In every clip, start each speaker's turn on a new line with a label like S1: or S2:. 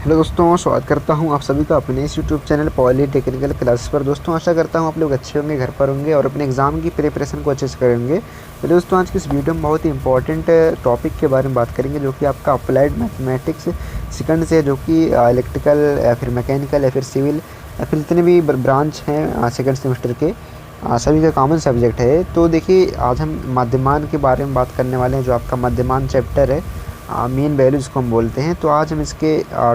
S1: Hello दोस्तों, स्वागत करता हूं आप सभी का अपने इस YouTube channel poly technical classes पर। दोस्तों आशा करता हूं आप लोग अच्छे होंगे, घर पर होंगे और अपने एग्ज़ाम की प्रिपरेशन को अच्छे से करेंगे। तो दोस्तों आज की इस वीडियो में बहुत ही इंपॉर्टेंट टॉपिक के बारे में बात करेंगे, जो कि आपका अप्लाइड मैथमेटिक्स सेकंड से, जो कि इलेक्ट्रिकल या फिर मैकेनिकल या फिर सिविल या फिर जितने भी ब्रांच हैं सेकेंड सेमेस्टर के सभी का कॉमन सब्जेक्ट है। तो देखिए आज हम मध्यमान के बारे में बात करने वाले हैं, जो आपका मध्यमान चैप्टर है, मीन वैल्यू जिसको हम बोलते हैं। तो आज हम इसके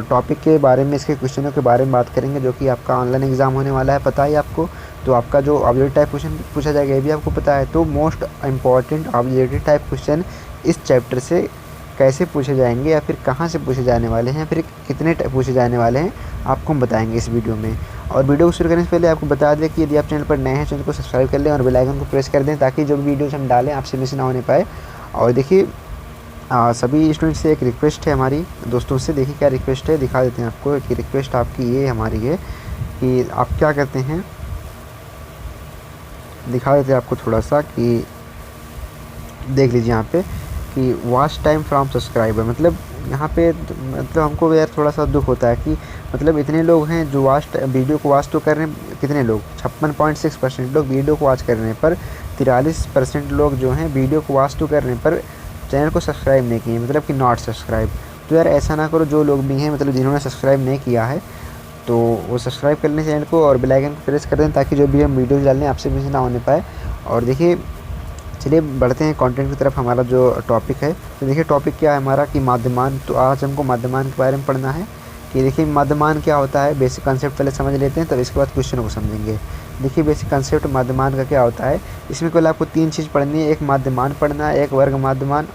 S1: टॉपिक के बारे में, इसके क्वेश्चनों के बारे में बात करेंगे, जो कि आपका ऑनलाइन एग्ज़ाम होने वाला है, पता है आपको। तो आपका जो ऑब्जेक्टिव टाइप क्वेश्चन पूछा जाएगा ये भी आपको पता है। तो most important objective type question इस चैप्टर से कैसे पूछे जाएंगे या फिर कहाँ से पूछे जाने वाले हैं, फिर कितने पूछे जाने वाले हैं, आपको हम बताएंगे इस वीडियो में। और वीडियो को शुरू करने से पहले आपको बता दें कि यदि आप चैनल पर नए हैं, चैनल को सब्सक्राइब कर लें और बेल आइकन को प्रेस कर दें, ताकि जो भी वीडियोज़ हम डालें आपसे मिस ना होने पाए। और देखिए सभी स्टूडेंट से एक रिक्वेस्ट है हमारी, दोस्तों से। देखिए क्या रिक्वेस्ट है, दिखा देते हैं आपको कि रिक्वेस्ट आपकी ये हमारी है कि आप क्या करते हैं, दिखा देते हैं आपको थोड़ा सा कि देख लीजिए यहाँ पे कि वॉच टाइम फ्रॉम सब्सक्राइबर। मतलब यहाँ पे मतलब हमको यार थोड़ा सा दुख होता है कि मतलब इतने लोग हैं जो वीडियो को वॉच तो कर रहे हैं, कितने लोग 56.6% लोग वीडियो को वॉच कर रहे हैं, पर 43% लोग जो हैं वीडियो को वॉच तो कर रहे हैं पर चैनल को सब्सक्राइब नहीं किए, मतलब कि नॉट सब्सक्राइब। तो यार ऐसा ना करो, जो लोग भी हैं मतलब जिन्होंने सब्सक्राइब नहीं किया है तो वो सब्सक्राइब कर लें चैनल को और बेल आइकन को प्रेस कर दें, ताकि जो भी हम वीडियो डालने आपसे मिस ना होने पाए। और देखिए चलिए बढ़ते हैं कंटेंट की तरफ। हमारा जो टॉपिक है, तो देखिए टॉपिक क्या है हमारा कि मध्यमान। तो आज हमको मध्यमान के बारे में पढ़ना है कि देखिए मध्यमान क्या होता है। बेसिक कंसेप्ट पहले समझ लेते हैं, तब इसके बाद क्वेश्चन को समझेंगे। देखिए बेसिक कंसेप्ट मध्यमान का क्या होता है, इसमें केवल आपको तीन चीज़ पढ़नी है। एक मध्यमान पढ़ना है, एक वर्ग मध्यमान,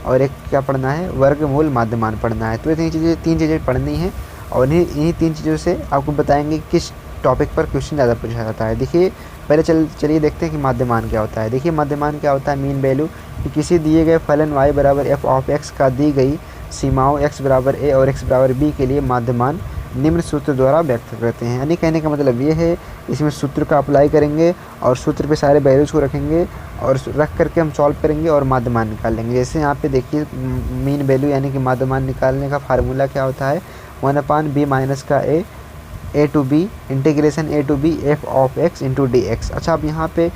S1: और एक क्या पढ़ना है, वर्गमूल मध्यमान पढ़ना है। तो ये तीन चीज़ें पढ़नी है और इन्हीं तीन चीज़ों से आपको बताएंगे किस टॉपिक पर क्वेश्चन ज़्यादा पूछा जाता है। देखिए पहले चलिए देखते हैं कि मध्यमान क्या होता है। देखिए मध्यमान क्या होता है, मीन वैल्यू, कि किसी दिए गए फलन y बराबर एफ ऑफ एक्स का दी गई सीमाओं x बराबर a और x बराबर b के लिए मध्यमान निम्न सूत्र द्वारा व्यक्त करते हैं। यानी कहने का मतलब ये है, इसमें सूत्र का अप्लाई करेंगे और सूत्र पे सारे वैल्यूज़ को रखेंगे और रख करके हम सॉल्व करेंगे और मध्यमान निकाल लेंगे। जैसे यहाँ पे देखिए मीन वैल्यू यानी कि मध्यमान निकालने का फार्मूला क्या होता है, 1/b माइनस का a to b integration a to b f of x into d x. अच्छा अब यहाँ पे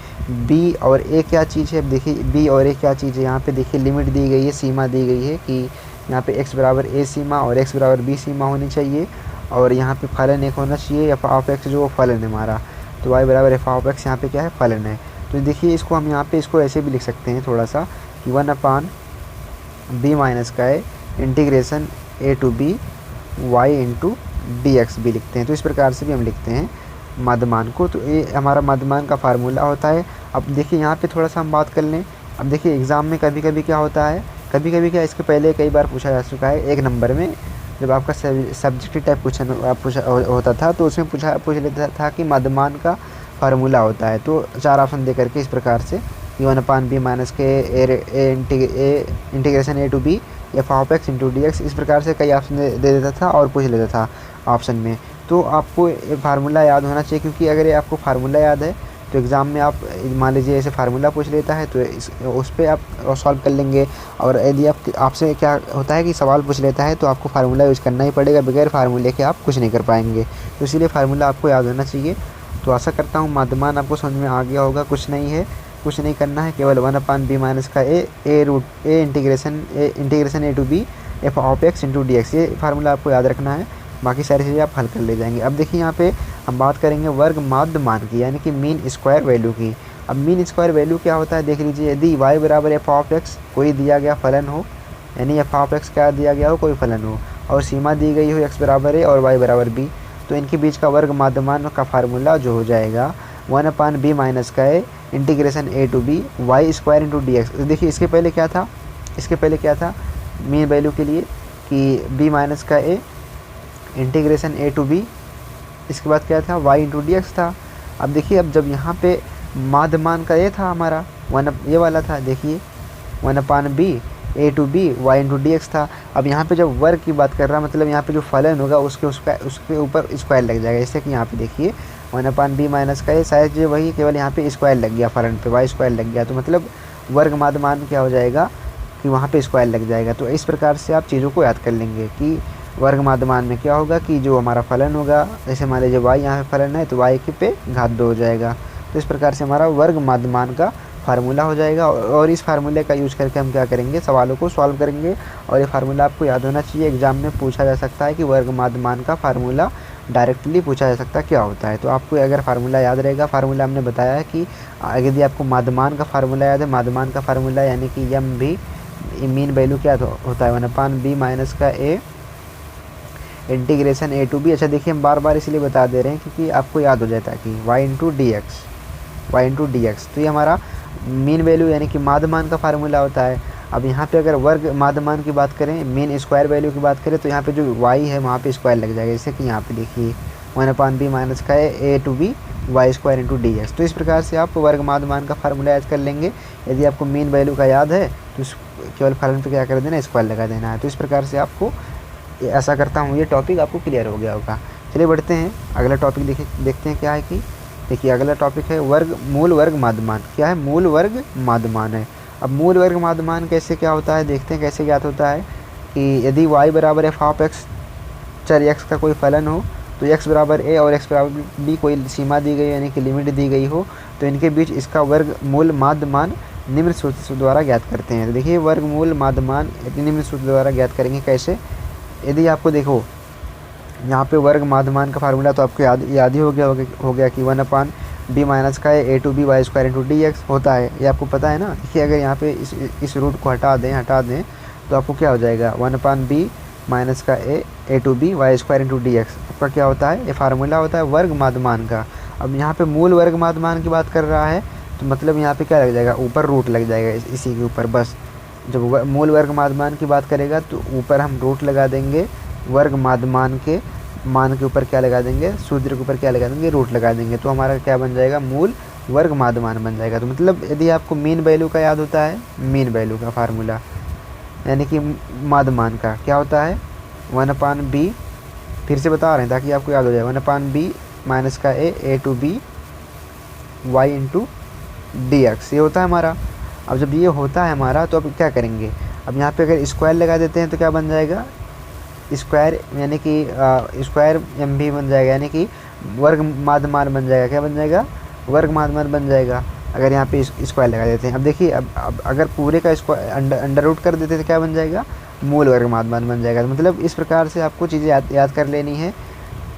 S1: b और a क्या चीज़ है, अब देखिए b और a क्या चीज़ है। यहाँ पे देखिए लिमिट दी गई है, सीमा दी गई है कि यहाँ पे x बराबर a सीमा और x बराबर b सीमा होनी चाहिए, और यहाँ पे फलन एक होना चाहिए, f ऑफ x जो फलन है हमारा। तो y बराबर f ऑफ x यहाँ पे क्या है, फलन है। तो देखिए इसको हम यहाँ पे इसको ऐसे भी लिख सकते हैं थोड़ा सा कि 1/b माइनस का integration a to b y into d x भी लिखते हैं। तो इस प्रकार से भी हम लिखते हैं मध्यमान को। तो ये हमारा मध्यमान का फार्मूला होता है। अब देखिए यहाँ पे थोड़ा सा हम बात कर लें। अब देखिए एग्ज़ाम में कभी कभी क्या होता है, कभी कभी क्या, इसके पहले कई बार पूछा जा चुका है, एक नंबर में जब आपका सब्जेक्टिव टाइप क्वेश्चन होता था तो उसमें पूछ लेता था कि मध्यमान का फार्मूला होता है। तो चार ऑप्शन दे करके इस प्रकार से 1/b माइनस के integration a to b f of x into d x, इस प्रकार से कई ऑप्शन दे देता था और पूछ लेता था ऑप्शन में। तो आपको ये फार्मूला याद होना चाहिए, क्योंकि अगर ये आपको फार्मूला याद है तो एग्ज़ाम में आप मान लीजिए ऐसे फार्मूला पूछ लेता है तो उस पर आप सॉल्व कर लेंगे। और यदि आपसे क्या होता है कि सवाल पूछ लेता है तो आपको फार्मूला यूज़ करना ही पड़ेगा, बगैर फार्मूले के आप कुछ नहीं कर पाएंगे। तो इसीलिए फार्मूला आपको याद होना चाहिए। तो आशा करता हूँ मध्यमान आपको समझ में आ गया होगा। कुछ नहीं करना है, केवल 1/b माइनस का integration a to b f of x into d x, ये फार्मूला आपको याद रखना है। बाकी सारी चीज़ें आप हल कर ले जाएंगे। अब देखिए यहाँ पे हम बात करेंगे वर्ग मध्यमान की, यानी कि मीन स्क्वायर वैल्यू की। अब मीन स्क्वायर वैल्यू क्या होता है, देख लीजिए। यदि y बराबर एफ ऑफ एक्स कोई दिया गया फलन हो, यानी एफ ऑफ एक्स क्या दिया गया हो, कोई फलन हो, और सीमा दी गई हो x बराबर a और y बराबर b, तो इनके बीच का वर्ग मध्यमान का फार्मूला जो हो जाएगा 1/b माइनस का integration a to b y square into d x. देखिए इसके पहले क्या था मीन वैल्यू के लिए कि b माइनस का a integration a to b, इसके बाद क्या था, y इंटू डी एक्स था। अब देखिए अब जब यहाँ पे मध्यमान का ये था हमारा ये वाला था, देखिए 1/b a to b y into d x था। अब यहाँ पे जब वर्ग की बात कर रहा, मतलब यहाँ पे जो फलन होगा उसके ऊपर स्क्वायर लग जाएगा। जैसे कि यहाँ पे देखिए 1/b माइनस का शायद जो वही केवल यहाँ पे स्क्वायर लग गया, फलन पे y स्क्वायर लग गया, तो मतलब वर्ग मध्यमान क्या हो जाएगा कि वहाँ पे स्क्वायर लग जाएगा। तो इस प्रकार से आप चीज़ों को याद कर लेंगे कि वर्ग माध्यमान में क्या होगा कि जो हमारा फलन होगा, जैसे मान लीजिए y यहाँ पे फलन है तो y के पे घात 2 हो जाएगा। तो इस प्रकार से हमारा वर्ग माध्यमान का फार्मूला हो जाएगा। और इस फार्मूले का यूज करके हम क्या करेंगे, सवालों को सॉल्व करेंगे। और ये फार्मूला आपको याद होना चाहिए, एग्जाम में पूछा जा सकता है कि वर्ग माध्यमान का फार्मूला डायरेक्टली पूछा जा सकता है क्या होता है। तो आपको अगर फार्मूला याद रहेगा, फार्मूला हमने बताया है कि यदि आपको माध्यमान का फार्मूला याद है, माध्यमान का फार्मूला यानी कि एम भी मीन वैल्यू क्या होता है 1/b माइनस का a integration a to b। अच्छा देखिए, हम बार बार इसलिए बता दे रहे हैं क्योंकि आपको याद हो जाता है कि y इंटू डी एक्स। तो ये हमारा मीन वैल्यू यानी कि माध्यमान का फार्मूला होता है। अब यहाँ पे अगर वर्ग माध्यमान की बात करें, मीन स्क्वायर वैल्यू की बात करें, तो यहाँ पे जो y है वहाँ पे स्क्वायर लग जाएगा। जैसे कि यहाँ पे देखिए 1/b माइनस का a to b y square into d x. तो इस प्रकार से आप वर्ग माध्यमान का फार्मूला याद कर लेंगे। यदि आपको मीन वैल्यू का याद है तो केवल फलन पे क्या कर देना, स्क्वायर लगा देना है। तो इस प्रकार से आपको, ऐसा करता हूँ ये टॉपिक आपको क्लियर हो गया होगा। चलिए बढ़ते हैं अगला टॉपिक, देखते हैं क्या है कि देखिए अगला टॉपिक है मूल वर्ग माध्यमान। क्या है, मूल वर्ग माध्यमान है। अब मूल वर्ग माध्यमान कैसे क्या होता है, देखते हैं कैसे ज्ञात होता है कि यदि y बराबर f ऑफ x, चर x का कोई फलन हो, तो x बराबर a और x बराबर b कोई सीमा दी गई यानी कि लिमिट दी गई हो, तो इनके बीच इसका वर्ग मूल माध्यमान निम्न सूत्र द्वारा ज्ञात करते हैं। तो देखिए वर्ग मूल माध्यमान निम्न सूत्र द्वारा ज्ञात करेंगे कैसे। यदि आपको देखो यहाँ पे वर्ग माध्यमान का फार्मूला तो आपको याद ही हो गया कि 1/b माइनस का a to b y square into d x होता है। ये आपको पता है ना। देखिए अगर यहाँ पे इस रूट को हटा दें तो आपको क्या हो जाएगा 1/b माइनस का a to b y square into d x आपका क्या होता है, ये फार्मूला होता है वर्ग माध्यमान का। अब यहाँ पे मूल वर्ग माध्यमान की बात कर रहा है तो मतलब यहाँ पे क्या लग जाएगा, ऊपर रूट लग जाएगा इसी के ऊपर। बस जब मूल वर्ग माध्यमान की बात करेगा तो ऊपर हम रूट लगा देंगे, वर्ग माध्यमान के मान के ऊपर क्या लगा देंगे, सूत्र के ऊपर क्या लगा देंगे, रूट लगा देंगे। तो हमारा क्या बन जाएगा, मूल वर्ग माध्यमान बन जाएगा। तो मतलब यदि आपको मीन वैल्यू का याद होता है, मीन वैल्यू का फार्मूला यानी कि माध्यमान का क्या होता है 1/b, फिर से बता रहे हैं ताकि आपको याद हो जाए, 1/b माइनस का a to b y into d x, ये होता है हमारा। अब जब ये होता है हमारा तो अब क्या करेंगे, अब यहाँ पे अगर स्क्वायर लगा देते हैं तो क्या बन जाएगा, स्क्वायर यानी कि स्क्वायर एम भी बन जाएगा यानी कि वर्ग माध्यमान बन जाएगा। क्या बन जाएगा, वर्ग माध्यमान बन जाएगा अगर यहाँ पे स्क्वायर लगा देते हैं। अब देखिए अब अगर पूरे का स्क्वायर अंडर रूट कर देते तो क्या बन जाएगा, मूल वर्ग माध्यमान बन जाएगा। तो मतलब इस प्रकार से आपको चीज़ें याद कर लेनी है।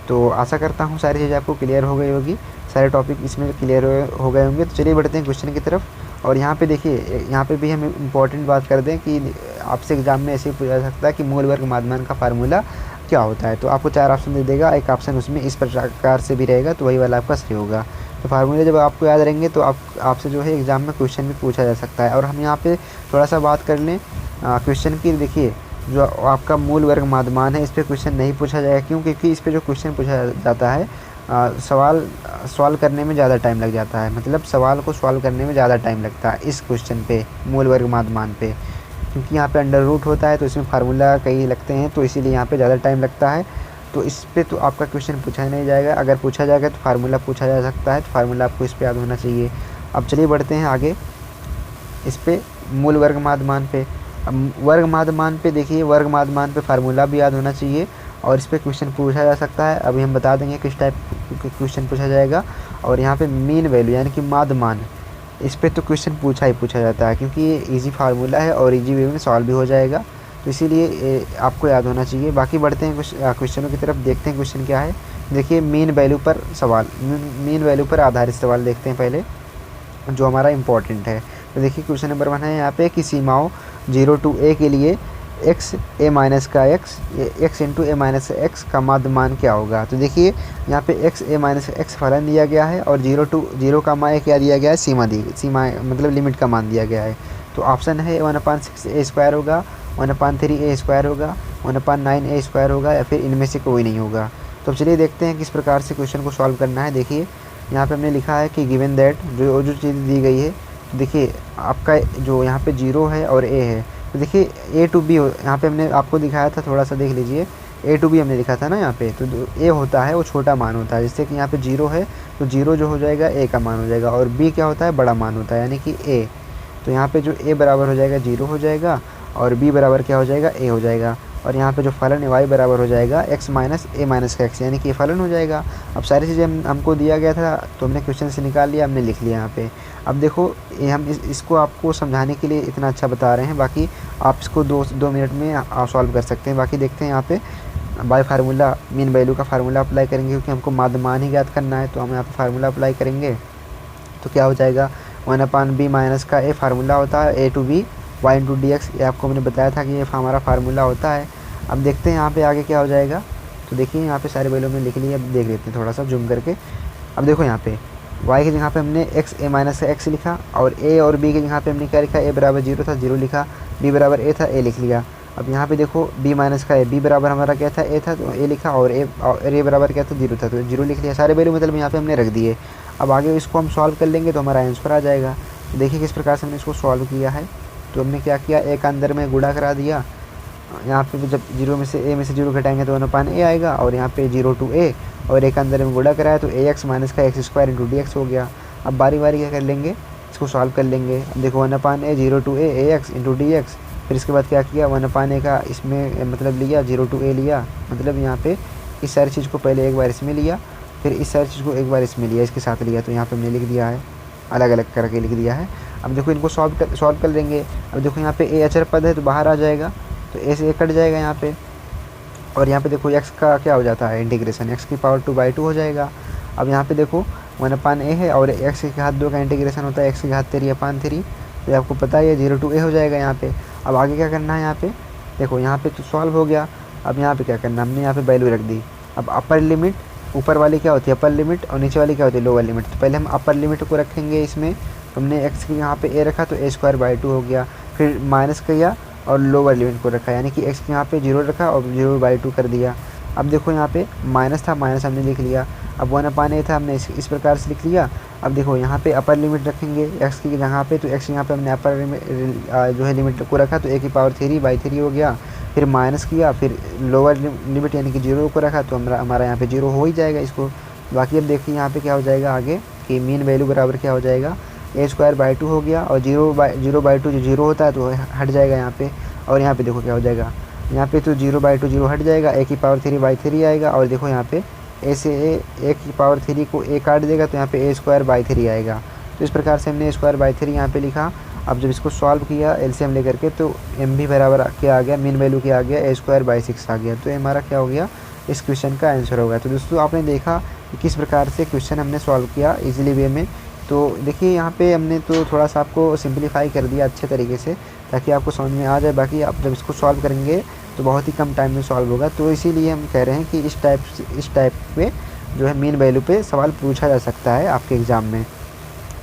S1: तो आशा करता हूँ सारी चीज़ें आपको क्लियर हो गई होगी, सारे टॉपिक इसमें क्लियर हो गए होंगे। तो चलिए बढ़ते हैं क्वेश्चन की तरफ। और यहाँ पे देखिए, यहाँ पे भी हम इम्पॉर्टेंट बात कर दें कि आपसे एग्जाम में ऐसे ही पूछा जा सकता है कि मूल वर्ग माध्यमान का फार्मूला क्या होता है। तो आपको 4 ऑप्शन दे देगा, एक ऑप्शन उसमें इस प्रकार से भी रहेगा तो वही वाला आपका सही होगा। तो फार्मूले जब आपको याद रहेंगे तो आपसे जो है एग्ज़ाम में क्वेश्चन भी पूछा जा सकता है। और हम यहाँ पे थोड़ा सा बात कर लें क्वेश्चन की। देखिए जो आपका मूल वर्ग माध्यमान है इस पर क्वेश्चन नहीं पूछा जाएगा, क्यों, क्योंकि इस पर जो क्वेश्चन पूछा जाता है सवाल सॉल्व करने में ज़्यादा टाइम लग जाता है। मतलब सवाल को सॉल्व करने में ज़्यादा टाइम लगता है इस क्वेश्चन पे, मूल वर्ग माध्यमान पे, क्योंकि यहाँ पे अंडर रूट होता है तो इसमें फार्मूला कई लगते हैं, तो इसीलिए यहाँ पे ज़्यादा टाइम लगता है। तो इस पे तो आपका क्वेश्चन पूछा नहीं जाएगा, अगर पूछा जाएगा तो फार्मूला पूछा जा सकता है, तो फार्मूला आपको इस पर याद होना चाहिए। अब चलिए बढ़ते हैं आगे इस पर मूल वर्ग माध्यमान पे। अब वर्ग माध्यमान पे देखिए, वर्ग माध्यमान पे फार्मूला भी याद होना चाहिए और इस पर क्वेश्चन पूछा जा सकता है। अभी हम बता देंगे किस टाइप क्वेश्चन पूछा जाएगा। और यहाँ पे मीन वैल्यू यानी कि माध्यमान, इस पर तो क्वेश्चन पूछा जाता है क्योंकि ये इजी फार्मूला है और इजी वे में सॉल्व भी हो जाएगा, तो इसीलिए आपको याद होना चाहिए। बाकी बढ़ते हैं क्वेश्चनों की तरफ, देखते हैं क्वेश्चन क्या है। देखिए मीन वैल्यू पर सवाल, मीन वैल्यू पर आधारित सवाल देखते हैं पहले जो हमारा इम्पोर्टेंट है। तो देखिए क्वेश्चन नंबर 1 है यहाँ पे कि सीमाओं 0 to a के लिए x a माइनस का x into a minus x का माध्यमान क्या होगा। तो देखिए यहाँ पे x a माइनस x फलन दिया गया है और 0 का मान क्या दिया गया है, सीमा मतलब लिमिट का मान दिया गया है। तो ऑप्शन है 1/6 a स्क्वायर होगा, 1/3 a स्क्वायर होगा, 1/9 a स्क्वायर होगा, या फिर इनमें से कोई नहीं होगा। तो चलिए देखते हैं किस प्रकार से क्वेश्चन को सॉल्व करना है। देखिए यहाँ पे हमने लिखा है कि गिवन दैट जो चीज़ दी गई है, तो देखिए आपका जो यहाँ पे 0 है और a है, तो देखिए a टू b यहाँ पे हमने आपको दिखाया था, थोड़ा सा देख लीजिए, a टू b हमने लिखा था ना यहाँ पे। तो a होता है वो छोटा मान होता है, जैसे कि यहाँ पे 0 है तो 0 जो हो जाएगा a का मान हो जाएगा, और b क्या होता है, बड़ा मान होता है यानी कि a। तो यहाँ पे जो a बराबर हो जाएगा 0 हो जाएगा और b बराबर क्या हो जाएगा, a हो जाएगा। और यहाँ पे जो फलन है y बराबर हो जाएगा x माइनस a माइनस का x, यानी कि ये फलन हो जाएगा। अब सारी चीज़ें हमको दिया गया था तो हमने क्वेश्चन से निकाल लिया, हमने लिख लिया यहाँ पे। अब देखो ये हम इसको आपको समझाने के लिए इतना अच्छा बता रहे हैं, बाकी आप इसको 2 मिनट में आप सॉल्व कर सकते हैं। बाकी देखते हैं यहाँ पे बाय फार्मूला मीन वैल्यू का फार्मूला अप्लाई करेंगे, क्योंकि हमको मान ही ज्ञात करना है। तो हम यहाँ पे फार्मूला अप्लाई करेंगे तो क्या हो जाएगा 1/b माइनस का a फार्मूला होता है a to b y into d x, ये आपको मैंने बताया था कि ये हमारा फार्मूला होता है। अब देखते हैं यहाँ पे आगे क्या हो जाएगा। तो देखिए यहाँ पे सारे वैल्यू में लिख लिए, अब देख लेते हैं थोड़ा सा जूम करके। अब देखो यहाँ पे y की जगह पे हमने x a माइनस का x लिखा, और a और b की जगह पे हमने क्या लिखा, a बराबर 0 था 0 लिखा, b बराबर a था a लिख लिया। अब यहाँ पे देखो b माइनस का a, b बराबर हमारा क्या था a था तो a लिखा, और a बराबर क्या था 0 था तो 0 लिख लिया। सारे वैल्यू मतलब यहाँ पे हमने रख दिए। अब आगे इसको हम सॉल्व कर लेंगे तो हमारा आंसर आ जाएगा। तो देखिए किस प्रकार से हमने इसको सॉल्व किया है। तो हमने क्या किया, a का अंदर में गुणा करा दिया, यहाँ पे जब 0 में से a में से 0 घटाएंगे तो 1/a आएगा, और यहाँ पे 0 टू a और a का अंदर में गुणा कराया तो ax माइनस का x square into d x हो गया। अब बारी बारी क्या कर लेंगे, इसको सॉल्व कर लेंगे। अब देखो 1/a 0 to a ax into d x, फिर इसके बाद क्या किया 1/a का इसमें मतलब लिया 0 टू a लिया, मतलब यहाँ पे इस सारी चीज़ को पहले एक बार इसमें लिया, फिर इस सारी चीज़ को एक बार इसमें लिया, इसके साथ लिया, तो यहाँ पे हमने लिख दिया है, अलग अलग करके लिख दिया है। अब देखो इनको सॉल्व कर लेंगे। अब देखो यहाँ पे a अचर पद है तो बाहर आ जाएगा, तो a से a कट जाएगा यहाँ पे, और यहाँ पे देखो x का क्या हो जाता है इंटीग्रेशन, x की पावर 2/2 हो जाएगा। अब यहाँ पे देखो 1/a है और x की घात 2 का इंटीग्रेशन होता है x की घात 3/3, तो ये आपको पता है 0 टू a हो जाएगा यहाँ पे। अब आगे क्या करना है, यहाँ पे देखो यहाँ पे तो सॉल्व हो गया। अब यहाँ पे क्या करना, हमने यहाँ पे वैल्यू रख दी। अब अपर लिमिट, ऊपर वाली क्या होती है अपर लिमिट, और नीचे वाली क्या होती है लोअर लिमिट। तो पहले हम अपर लिमिट को रखेंगे इसमें, हमने x की यहाँ पे a रखा तो a² 2 हो गया, फिर माइनस किया और लोअर लिमिट को रखा, यानी कि x के यहाँ पे 0 रखा और 0/2 कर दिया। अब देखो यहाँ पे माइनस था, माइनस हमने लिख लिया। अब 1/a था, हमने इस प्रकार से लिख लिया। अब देखो यहाँ पे अपर लिमिट रखेंगे x की जगह पे, तो x यहाँ पे हमने अपर जो है लिमिट को रखा तो a⁴3/3 हो गया, फिर माइनस किया, फिर लोअर लिमिट यानी कि 0 को रखा तो हमारा यहाँ पे 0 हो ही जाएगा इसको। बाकी अब देखिए यहाँ पे क्या हो जाएगा आगे कि मीन वैल्यू बराबर क्या हो जाएगा a² 2 हो गया, और 0/2 जो 0 होता है तो हट जाएगा यहाँ पे, और यहाँ पे देखो क्या हो जाएगा, यहाँ पे तो 0/2 0 हट जाएगा, a⁴3/3 आएगा, और देखो यहाँ पे a से a⁴3 को a काट देगा तो यहाँ पे a²/3 आएगा। तो इस प्रकार से हमने a²/3 यहाँ पे लिखा। अब जब इसको सॉल्व किया एलसीएम लेकर के तो एम भी बराबर क्या आ गया, मीन वैल्यू क्या आ गया a² 6 आ गया। तो ये हमारा क्या हो गया, इस क्वेश्चन का आंसर होगा। तो दोस्तों आपने देखा कि किस प्रकार से क्वेश्चन हमने सॉल्व किया इजीली वे में। तो देखिए यहाँ पे हमने तो थोड़ा सा आपको सिंपलीफाई कर दिया अच्छे तरीके से, ताकि आपको समझ में आ जाए। बाकी आप जब इसको सॉल्व करेंगे तो बहुत ही कम टाइम में सॉल्व होगा। तो इसीलिए हम कह रहे हैं कि इस टाइप पे जो है मीन वैल्यू पे सवाल पूछा जा सकता है आपके एग्ज़ाम में।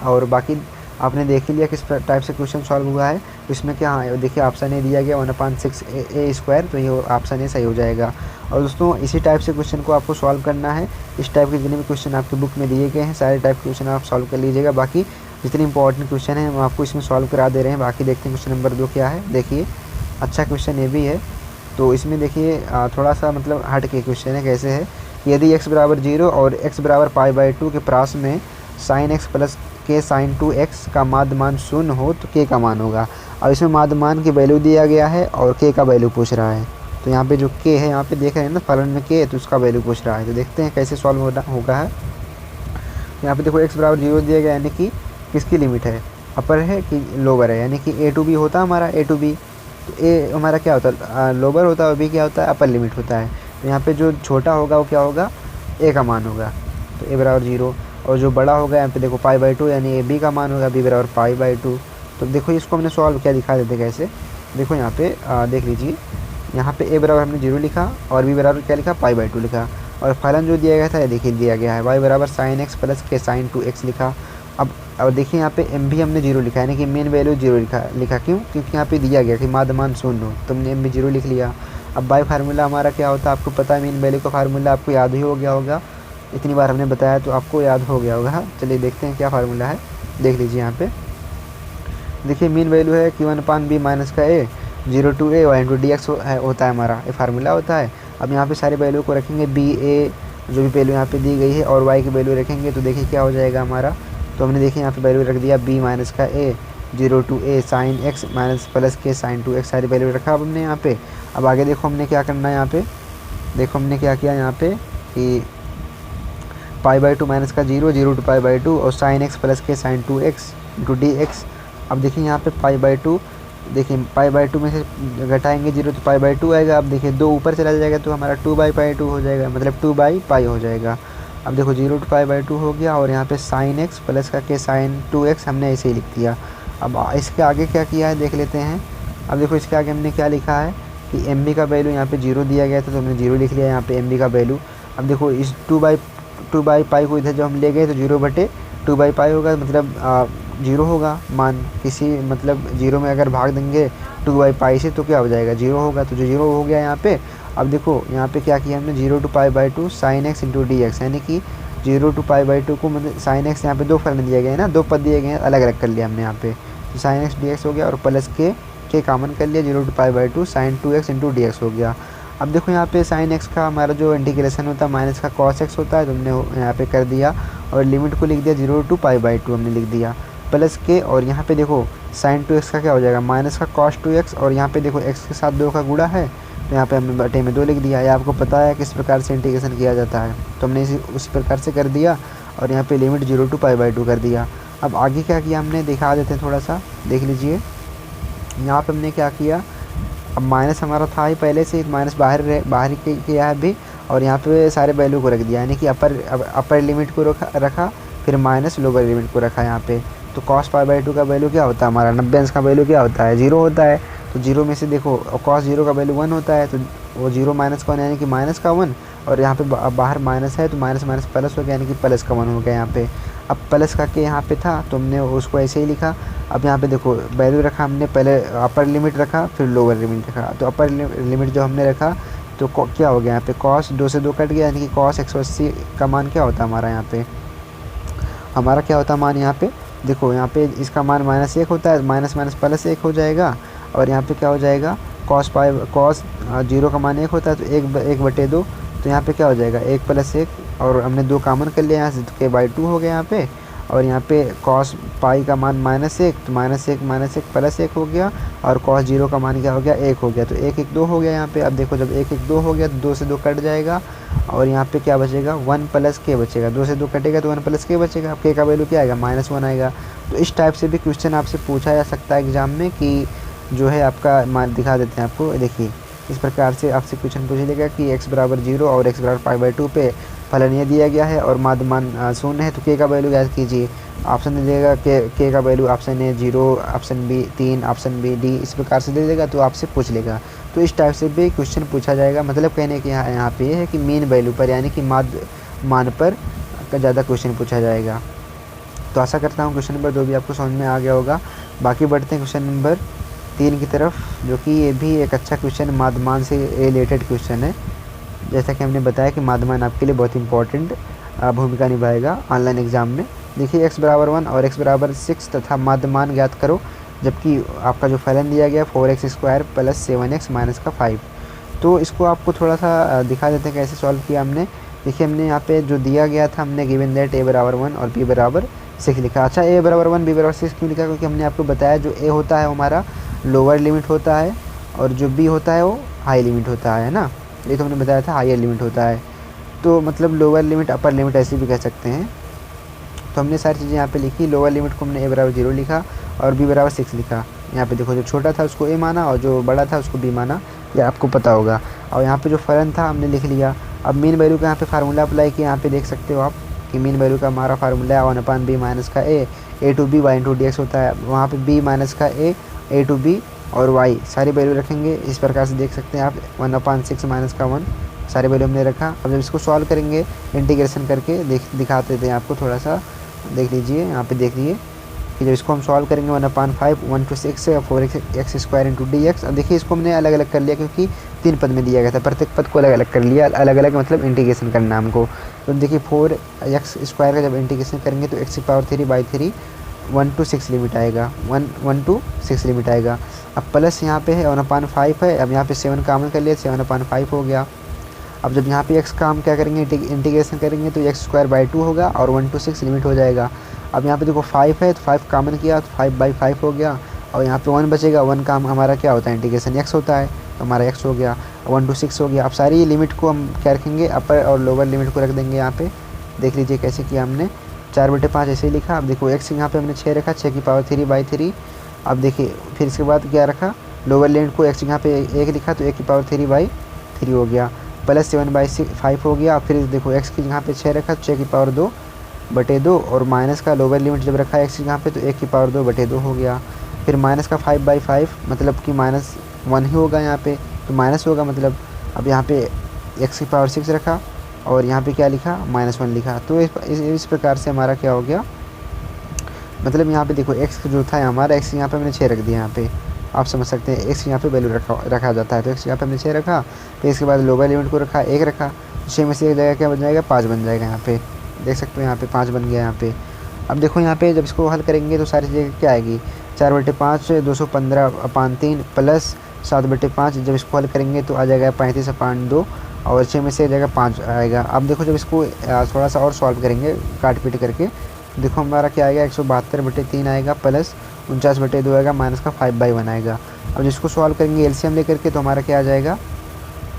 S1: और बाकी आपने देख ही लिया किस टाइप से क्वेश्चन सॉल्व हुआ है। तो इसमें क्या देखिए ऑप्शन ए दिया गया 1/6a², तो ये ऑप्शन ए सही हो जाएगा। और दोस्तों इसी टाइप से क्वेश्चन को आपको सॉल्व करना है। इस टाइप के जितने भी क्वेश्चन आपकी बुक में दिए गए हैं सारे टाइप के क्वेश्चन आप सॉल्व कर लीजिएगा। बाकी जितने इंपॉर्टेंट क्वेश्चन हैं हम आपको इसमें सॉल्व करा दे रहे हैं। बाकी देखते हैं क्वेश्चन नंबर 2 क्या है। देखिए अच्छा क्वेश्चन ये भी है, तो इसमें देखिए थोड़ा सा मतलब हट के क्वेश्चन है। कैसे है, यदि x बराबर 0 और x बराबर π/2 के प्रास में sin x plus k sin 2x का माध्य मान 0 हो तो k का मान होगा। अब इसमें माध्य मान की वैल्यू दिया गया है और k का वैल्यू पूछ रहा है। तो यहाँ पे जो k है, यहाँ पे देख रहे हैं ना फलन में k है, तो उसका वैल्यू पूछ रहा है। तो देखते हैं कैसे सॉल्व होगा है। यहाँ पे देखो x बराबर 0 दिया गया, यानी कि किसकी लिमिट है, अपर है कि लोअर है, यानी कि a टू b होता है हमारा a टू b। तो a हमारा क्या होता है लोअर होता है और b क्या होता है अपर लिमिट होता है। तो यहाँ पे जो छोटा होगा वो क्या होगा a का मान होगा, तो a बराबर 0, और जो बड़ा होगा यहाँ पे देखो π/2 यानी a b का मान होगा b बराबर π/2। तो देखो इसको हमने सॉल्व किया, दिखा देते कैसे। देखो यहाँ पे देख लीजिए, यहाँ पे a बराबर हमने 0 लिखा और b बराबर क्या लिखा π/2 लिखा, और फलन जो दिया गया था ये देखिए दिया गया है y बराबर sin x plus k sin 2x लिखा। अब देखिए यहाँ पे m भी हमने 0 लिखा, यानी कि मेन वैल्यू 0 लिखा क्यों, क्योंकि यहाँ पे दिया गया कि माध्य मान 0 हो, तो हमने m भी 0 लिख लिया। अब बाय फार्मूला हमारा क्या होता है आपको पता है, मीन वैल्यू का फार्मूला आपको याद ही हो गया होगा, इतनी बार हमने बताया तो आपको याद हो गया होगा। चलिए देखते हैं क्या फार्मूला है, देख लीजिए यहाँ पे। देखिए मीन वैल्यू है कि 1/b माइनस का a 0 to a y into d x होता है हमारा, ये फार्मूला होता है। अब यहाँ पे सारे वैल्यू को रखेंगे, b a जो भी वैल्यू यहाँ पे दी गई है और y की वैल्यू रखेंगे, तो देखिए क्या हो जाएगा हमारा। तो हमने देखिए यहाँ पे वैल्यू रख दिया b माइनस का a zero to a sine x minus plus के साइन टू एक्स, सारी वैल्यू रखा अब हमने यहाँ पे। अब आगे देखो हमने क्या करना है यहाँ पे, देखो हमने क्या किया यहाँ पे कि पाई बाई टू माइनस का zero, zero to pi by two और साइन एक्स प्लस के sine two x into d x. अब देखिए यहाँ पे पाई बाई टू, देखिए पाई बाई टू में से घटाएंगे जीरो तो पाई बाई टू आएगा। अब देखिए दो ऊपर चला जाएगा तो हमारा टू बाई पाई टू हो जाएगा, मतलब टू बाई पाई हो जाएगा। अब देखो zero to pi by two हो गया और यहाँ पे साइन एक्स प्लस का के साइन टू एक्स हमने ऐसे ही लिख दिया। अब इसके आगे क्या किया है देख लेते हैं। अब देखो इसके आगे हमने क्या लिखा है कि एम बी का वैल्यू यहाँ पे जीरो दिया गया था तो हमने जीरो लिख लिया यहाँ पे एम बी का वैल्यू। अब देखो इस टू बाई पाई को इधर जो हम ले गए तो जीरो बटे टू बाई पाई होगा, मतलब जीरो होगा मान, किसी मतलब जीरो में अगर भाग देंगे टू बाई पाई से तो क्या हो जाएगा, जीरो होगा। तो जो जीरो हो गया यहाँ पे। अब देखो यहाँ पे क्या किया हमने, zero to pi by two sine x into d x, यानी कि zero to pi by two को मतलब साइन एक्स यहाँ पे दो फलन दिए गए हैं ना, दो पद दिए गए हैं, अलग अलग कर लिया हमने यहाँ पे। तो साइन एक्स डी एक्स हो गया और प्लस के कॉमन कर लिया, zero to pi by two sine two x into d x हो गया। अब देखो यहाँ पे साइन एक्स का हमारा जो इंटीग्रेशन होता है माइनस का कॉस एक्स होता है तो हमने यहाँ पे कर दिया और लिमिट को लिख दिया zero to pi by two हमने लिख दिया प्लस के। और यहाँ पे देखो साइन टू एक्स का क्या हो जाएगा, माइनस का कॉस टू एक्स, और यहाँ पे देखो एक्स के साथ दो का गुणा है तो यहाँ पे हमने बटे में दो लिख दिया। या आपको पता है किस प्रकार से इंटीग्रेशन किया जाता है, तो हमने इसी उस प्रकार से कर दिया और यहाँ पे limit zero to pi by two कर दिया। अब आगे क्या किया हमने दिखा देते हैं थोड़ा सा, देख लीजिए यहाँ पे हमने क्या किया। अब माइनस हमारा था ही पहले से, माइनस बाहर किया है अभी, और यहाँ पे सारे वैल्यू को रख दिया, यानी कि अपर लिमिट को रखा फिर माइनस लोअर लिमिट को रखा यहाँ पे। तो कॉस पाई बाई टू का वैल्यू क्या होता है हमारा, 90 अंश का वैल्यू क्या होता है, जीरो होता है। तो जीरो में से देखो कॉस जीरो का वैल्यू वन होता है, तो वो जीरो माइनस का वन यानी कि माइनस का वन, और यहाँ पे बाहर माइनस है तो माइनस माइनस प्लस हो गया यानी कि प्लस का वन हो गया यहाँ पे। अब प्लस का के यहाँ पे था तो हमने उसको ऐसे ही लिखा। अब यहाँ पे देखो वैल्यू रखा हमने, पहले अपर लिमिट रखा फिर लोअर लिमिट रखा। तो अपर लिमिट जो हमने रखा तो क्या हो गया यहाँ पे, कॉस दो से दो कट गया यानी कि कॉस 180 का मान क्या होता है हमारा, यहाँ पे हमारा क्या होता है मान, यहाँ पे देखो यहाँ पे इसका मान माइनस एक होता है, माइनस माइनस प्लस एक हो जाएगा। और यहाँ पे क्या हो जाएगा, कॉस जीरो का मान एक होता है तो एक बटे दो, तो यहाँ पे क्या हो जाएगा एक प्लस एक, और हमने दो कॉमन कर लिया यहाँ से तो के बाई टू हो गया यहाँ पे। और यहाँ पे कॉस पाई का मान माइनस एक, तो माइनस एक प्लस एक हो गया, और कॉस जीरो का मान क्या हो गया एक हो गया, तो एक एक दो हो गया यहाँ पे। अब देखो जब एक एक दो हो गया तो दो से दो कट जाएगा और यहाँ पे क्या बचेगा, वन प्लस के बचेगा, दो से दो कटेगा तो वन प्लस के बचेगा। अब के का वैल्यू क्या आएगा, माइनस वन आएगा। तो इस टाइप से भी क्वेश्चन आपसे पूछा जा सकता है एग्जाम में, कि जो है आपका मान दिखा देते हैं आपको, देखिए इस प्रकार से आपसे क्वेश्चन पूछ लेगा कि एक्स बराबर जीरो और एक्स बराबर पाई बाई टू पे फलन ये दिया गया है और माध्यमान शून्य है, तो के का वैल्यू याद कीजिए। ऑप्शन दे देगा के का value, option A zero, option B तीन, ऑप्शन बी डी, इस प्रकार से दे देगा तो आपसे पूछ लेगा। तो इस टाइप से भी क्वेश्चन पूछा जाएगा। मतलब कहने के यहाँ पे ये है कि मीन वैल्यू पर यानी कि मान पर ज़्यादा क्वेश्चन पूछा जाएगा। तो आशा करता हूँ क्वेश्चन नंबर 2 भी आपको समझ में आ गया होगा। बाकी बढ़ते हैं क्वेश्चन नंबर 3 की तरफ, जो कि ये भी एक अच्छा क्वेश्चन माध्यमान से रिलेटेड क्वेश्चन है। जैसा कि हमने बताया कि माध्यमान आपके लिए बहुत इंपॉर्टेंट भूमिका निभाएगा ऑनलाइन एग्जाम में। देखिए x बराबर 1 और x बराबर 6 तथा माध्यमान ज्ञात करो, जबकि आपका जो फलन दिया गया 4x square plus 7x minus का 5। तो इसको आपको थोड़ा सा दिखा देते हैं कैसे सॉल्व किया हमने। देखिए हमने यहाँ पे जो दिया गया था हमने गिवन दैट a बराबर 1 और b बराबर 6 लिखा। अच्छा a बराबर 1 b बराबर 6 क्यों लिखा, क्योंकि हमने आपको बताया जो a होता है हमारा लोअर लिमिट होता है और जो b होता है वो हाई लिमिट होता है ना, ये तो हमने बताया था हायर लिमिट होता है। तो मतलब लोअर लिमिट अपर लिमिट ऐसे भी कह सकते हैं। तो हमने सारी चीज़ें यहाँ पे लिखी। लोअर लिमिट को हमने a बराबर 0 लिखा और b बराबर 6 लिखा। यहाँ पे देखो जो छोटा था उसको a माना और जो बड़ा था उसको b माना, ये आपको पता होगा। और यहाँ पे जो फलन था हमने लिख लिया। अब मीन वैल्यू का यहाँ पे फार्मूला अप्लाई किया, यहाँ पे देख सकते हो आप कि मीन वैल्यू का हमारा फार्मूला है 1/b माइनस का a to b y into d x होता है। वहाँ पे b माइनस का a टू बी और y सारी वैल्यू रखेंगे। इस प्रकार से देख सकते हैं आप 1/6 माइनस का 1 सारे वैल्यू हमने रखा। अब जब इसको सॉल्व करेंगे इंटीग्रेशन करके दिखाते थे आपको, थोड़ा सा देख लीजिए। यहाँ पे देख लीजिए कि जब इसको हम सॉल्व करेंगे 1/5 1 to 6 है 4x square into d x. अब देखिए इसको हमने अलग अलग कर लिया क्योंकि 3 पद में दिया गया था, प्रत्येक पद को अलग अलग कर लिया। अलग अलग मतलब इंटीग्रेशन करना हमको। तो देखिए 4x स्क्वायर का जब इंटीग्रेशन करेंगे तो x की पावर 3/3 1 to 6 लिमिट आएगा, 1 to 6 लिमिट आएगा। अब प्लस यहाँ पे है 1/5 है, अब यहाँ पे 7 कॉमन कर लिया 7/5 हो गया। अब जब यहाँ पे एक्स का हम क्या करेंगे, इंटीग्रेशन करेंगे तो एक्स स्क्वायर बाई 2 होगा और 1 to 6 लिमिट हो जाएगा। अब यहाँ पे देखो 5 है तो 5 कॉमन किया तो 5/5 हो गया और यहाँ पे 1 बचेगा। 1 का हमारा क्या होता है, इंटीग्रेशन एक्स होता है, तो हमारा एक्स हो गया, 1 to 6 हो गया। अब सारी लिमिट को हम क्या रखेंगे, अपर और लोअर लिमिट को रख देंगे यहाँ पे। देख लीजिए कैसे किया हमने, 4/5 ऐसे ही लिखा। अब देखो एक्स यहाँ पे हमने 6 रखा, 6 की पावर 3/3। अब देखिए फिर इसके बाद क्या रखा, लोअर लिमिट को एक्स यहाँ पे 1 लिखा तो 1 की पावर 3/3 हो गया, प्लस 7/5 हो गया। फिर देखो एक्स की यहाँ पे 6 रखा तो 6 की पावर 2/2 और माइनस का लोअर लिमिट जब रखा एक्स यहाँ पे तो 1 की पावर 2/2 हो गया। फिर माइनस का 5/5 मतलब कि -1 ही होगा यहाँ पे, तो माइनस होगा मतलब। अब यहाँ पे एक्स की पावर 6 रखा और यहाँ पे क्या लिखा, -1 लिखा। तो इस प्रकार से हमारा क्या हो गया, मतलब यहाँ पे देखो एक्स जो था हमारा, एक्स यहाँ पे मैंने 6 रख दिया। यहाँ पे आप समझ सकते हैं एक्स यहाँ पे वैल्यू रखा जाता है, तो एक्स यहाँ पे हमने 6 रखा। फिर इसके बाद लोअर लिमिट को रखा 1 रखा, 6 में से एक जगह क्या बन जाएगा, 5 बन जाएगा। यहाँ पे देख सकते हो यहाँ पे 5 बन गया यहाँ पे। अब देखो यहाँ पे जब इसको हल करेंगे तो सारी जगह क्या आएगी, 4/5 215/3 प्लस 7/5। जब इसको हल करेंगे तो आ जाएगा 35/2 और 6 में से एक जगह 5 आएगा। अब देखो जब इसको थोड़ा सा और सॉल्व करेंगे काट पीट करके, देखो हमारा क्या आएगा, 172/3 आएगा प्लस 49/2 आएगा, माइनस का 5/1 आएगा। अब जिसको सॉल्व करेंगे एलसीएम लेकर के तो हमारा क्या आ जाएगा,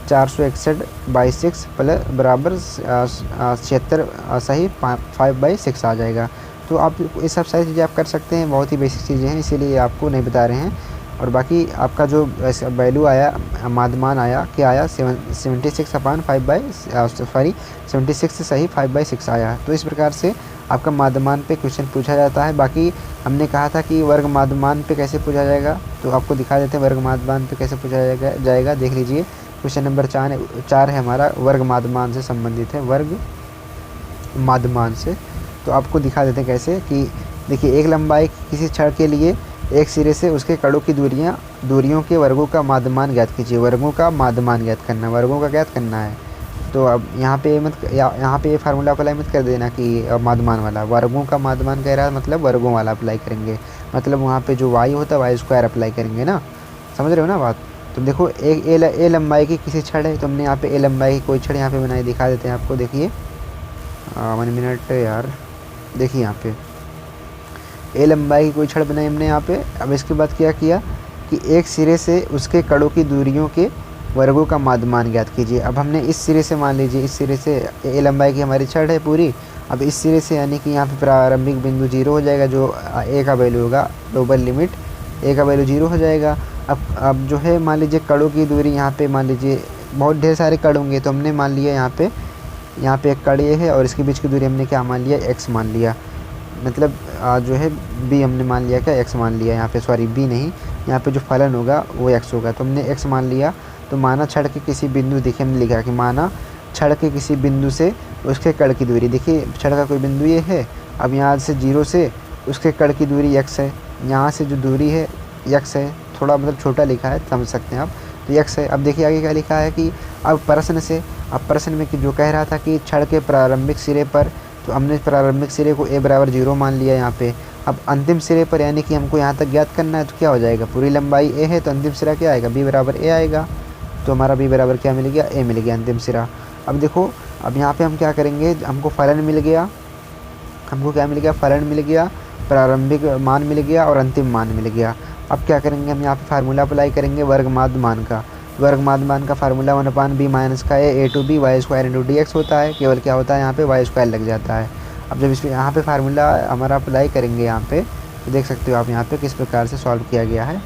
S1: 461/6 प्लस बराबर 76 सही 5/6 आ जाएगा। तो आप ये सब सारी चीज़ें आप कर सकते हैं, बहुत ही बेसिक चीज़ें हैं इसीलिए आपको नहीं बता रहे हैं। और बाकी आपका जो वैल्यू आया, माध्यमान आया, क्या आया, 76 से सही 5/6 आया। तो इस प्रकार से आपका माध्यमान पे क्वेश्चन पूछा जाता है। बाकी हमने कहा था कि वर्ग माध्यमान पे कैसे पूछा जाएगा, तो आपको दिखा देते हैं वर्ग माध्यमान पे कैसे पूछा जाएगा। देख लीजिए क्वेश्चन नंबर 4 है हमारा, वर्ग माध्यमान से संबंधित है, वर्ग माध्यमान से। तो आपको दिखा देते हैं कैसे कि देखिए, एक लंबाई किसी छड़ के लिए एक सिरे से उसके कड़ों की दूरियों के वर्गों का माध्यमान ज्ञात कीजिए। वर्गों का माध्यमान ज्ञात करना, वर्गों का ज्ञात करना है। तो अब यहाँ पे यहाँ पे ये फार्मूला अप्लाई मत कर देना कि माध्यमान वाला, वर्गों का माध्यमान कह रहा है मतलब वर्गों वाला अप्लाई करेंगे, मतलब वहाँ पे जो वाई होता है वाई स्क्वायर अप्लाई करेंगे ना, समझ रहे हो ना बात। तो देखो एक ए लंबाई की किसी छड़ है, तो हमने यहाँ पे ए लंबाई की कोई छड़ यहाँ पे बनाई, दिखा देते हैं आपको। देखिए 1 मिनट यार, देखिए यहाँ पे ए लंबाई की कोई छड़ बनाई हमने यहाँ पे। अब इसके बाद क्या किया कि एक सिरे से उसके कड़ों की दूरियों के वर्गों का माध्यमान ज्ञात कीजिए। अब हमने इस सिरे से, मान लीजिए इस सिरे से ए लंबाई की हमारी छड़ है पूरी। अब इस सिरे से यानी कि यहाँ पे प्रारंभिक बिंदु 0 हो जाएगा, जो ए का वैल्यू होगा, लोअर लिमिट ए का वैल्यू 0 हो जाएगा। अब जो है मान लीजिए कड़ों की दूरी, यहाँ पे मान लीजिए बहुत ढेर सारे कड़ होंगे, तो हमने मान लिया यहाँ पे एक कड़ ये है और इसके बीच की दूरी हमने क्या मान लिया, एक्स मान लिया। मतलब जो है बी हमने मान लिया, क्या एक्स मान लिया यहाँ पे, सॉरी बी नहीं, यहाँ पे जो फलन होगा वो एक्स होगा, तो हमने एक्स मान लिया। तो माना छड़ के किसी बिंदु, देखिए हमने लिखा कि माना छड़ के किसी बिंदु से उसके कड़ की दूरी, देखिए छड़ का कोई बिंदु ये है। अब यहाँ से 0 से उसके कड़ की दूरी एक्स है, यहाँ से जो दूरी है एक्स है, थोड़ा मतलब छोटा लिखा है, समझ सकते हैं आप, तो एक्स है। अब देखिए आगे क्या लिखा है कि अब प्रश्न में कि जो कह रहा था कि छड़ के प्रारंभिक सिरे पर, तो हमने प्रारंभिक सिरे को a बराबर 0 मान लिया यहाँ पे। अब अंतिम सिरे पर यानी कि हमको यहाँ तक ज्ञात करना है, तो क्या हो जाएगा, पूरी लंबाई a है तो अंतिम सिरा क्या आएगा, b बराबर a आएगा। तो हमारा b बराबर क्या मिल गया, a मिल गया अंतिम सिरा। अब देखो, अब यहाँ पे हम क्या करेंगे, हमको फलन मिल गया, हमको क्या मिल गया, फलन मिल गया, प्रारंभिक मान मिल गया और अंतिम मान मिल गया। अब क्या करेंगे, हम यहाँ पे फार्मूला अप्लाई करेंगे वर्ग माध्यमान का। वर्ग माध्यमान का फार्मूला 1/b माइनस का a to b y square into dx होता है, केवल क्या होता है यहाँ पे वाई स्क्वायर लग जाता है। अब जब इसमें यहाँ पे फार्मूला हमारा अप्लाई करेंगे यहाँ पे, तो देख सकते हो आप यहाँ पे किस प्रकार से सॉल्व किया गया है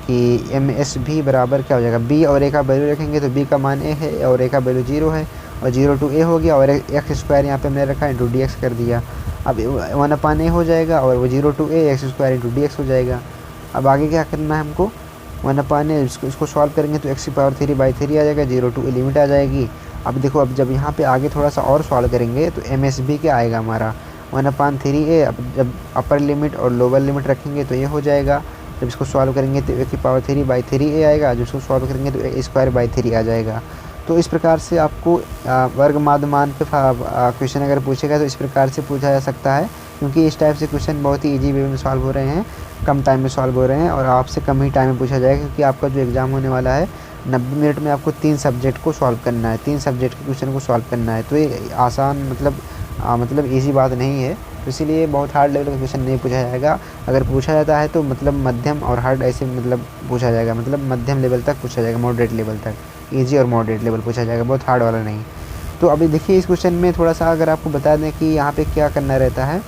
S1: कि MSB बराबर क्या हो जाएगा, b और a का वैल्यू रखेंगे तो b का मान a है और a का वैल्यू 0 है और 0 to a हो गया और एक्स स्क्वायर यहाँ पे हमने रखा इंटू dx कर दिया। अब 1/a हो जाएगा और वो 0 to a x square into dx हो जाएगा। अब आगे क्या करना है हमको, 1/a इसको सॉल्व करेंगे तो x की पावर 3/3 आ जाएगा, 0 to a लिमिट आ जाएगी। अब देखो, अब जब यहाँ पे आगे थोड़ा सा और सॉल्व करेंगे तो MSB क्या आएगा हमारा 1/3a। अब जब अपर लिमिट और लोअर लिमिट रखेंगे तो ये हो जाएगा। जब इसको सॉल्व करेंगे तो a की पावर 3/3a आएगा, जब इसको सॉल्व करेंगे तो a स्क्वायर बाई 3 आ जाएगा। तो इस प्रकार से आपको वर्ग माध्यमान पे क्वेश्चन अगर पूछेगा तो इस प्रकार से पूछा जा सकता है, क्योंकि इस टाइप से क्वेश्चन बहुत ही ईजी वे में सॉल्व हो रहे हैं, कम टाइम में सॉल्व हो रहे हैं और आपसे कम ही टाइम में पूछा जाएगा, क्योंकि आपका जो एग्ज़ाम होने वाला है 90 मिनट में आपको 3 सब्जेक्ट को सॉल्व करना है, 3 सब्जेक्ट के क्वेश्चन को सॉल्व करना है। तो ये आसान मतलब ईज़ी बात नहीं है। तो इसीलिए बहुत हार्ड लेवल का क्वेश्चन नहीं पूछा जाएगा। अगर पूछा जाता है तो मतलब मध्यम और हार्ड ऐसे पूछा जाएगा, मतलब मध्यम लेवल तक पूछा जाएगा, मॉडरेट लेवल तक, ईजी और मॉडरेट लेवल पूछा जाएगा, बहुत हार्ड वाला नहीं। तो अभी देखिए इस क्वेश्चन में थोड़ा सा अगर आपको बता दें कि यहाँ पे क्या करना रहता है।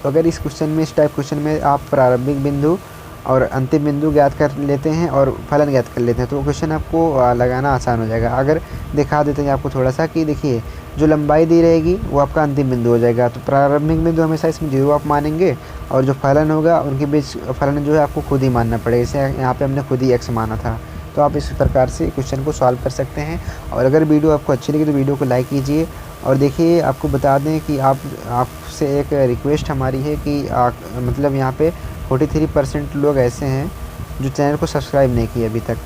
S1: तो अगर इस क्वेश्चन में, इस टाइप क्वेश्चन में आप प्रारंभिक बिंदु और अंतिम बिंदु ज्ञात कर लेते हैं और फलन ज्ञात कर लेते हैं तो क्वेश्चन आपको लगाना आसान हो जाएगा। अगर दिखा देते हैं आपको थोड़ा सा कि देखिए जो लंबाई दी रहेगी वो आपका अंतिम बिंदु हो जाएगा। तो प्रारंभिक बिंदु हमेशा इसमें 0 आप मानेंगे और जो फलन होगा उनके बीच फलन जो है आपको खुद ही मानना पड़ेगा। जैसे यहाँ पे हमने खुद ही x माना था। तो आप इस प्रकार से क्वेश्चन को सॉल्व कर सकते हैं। और अगर वीडियो आपको अच्छी लगी तो वीडियो को लाइक कीजिए। और देखिए आपको बता दें कि आपसे एक रिक्वेस्ट हमारी है कि मतलब यहाँ पे 43% लोग ऐसे हैं जो चैनल को सब्सक्राइब नहीं किए अभी तक।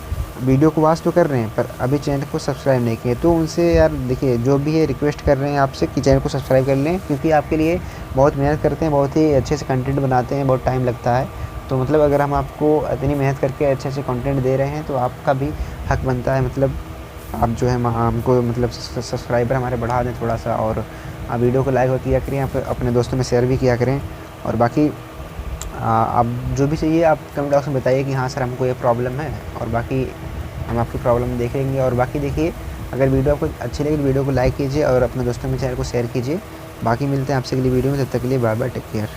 S1: वीडियो को वॉच तो कर रहे हैं पर अभी चैनल को सब्सक्राइब नहीं किए। तो उनसे यार देखिए जो भी है रिक्वेस्ट कर रहे हैं आपसे कि चैनल को सब्सक्राइब कर लें, क्योंकि आपके लिए बहुत मेहनत करते हैं, बहुत ही अच्छे से कंटेंट बनाते हैं, बहुत टाइम लगता है। तो मतलब अगर हम आपको इतनी मेहनत करके अच्छे अच्छे कंटेंट दे रहे हैं तो आपका भी हक बनता है, मतलब आप जो है हमको मतलब सब्सक्राइबर हमारे बढ़ा दें थोड़ा सा। और आप वीडियो को लाइक और किया करें, आप अपने दोस्तों में शेयर भी किया करें। और बाकी आप जो भी चाहिए आप कमेंट बॉक्स में बताइए कि हाँ सर हमको ये प्रॉब्लम है, और बाकी हम आपकी प्रॉब्लम देखेंगे। और बाकी देखिए अगर वीडियो आपको अच्छी लगी तो वीडियो को लाइक कीजिए और अपने दोस्तों में चैनल को शेयर कीजिए। बाकी मिलते हैं आपसे अगली वीडियो में, तब तक के लिए बाय बाय, टेक केयर।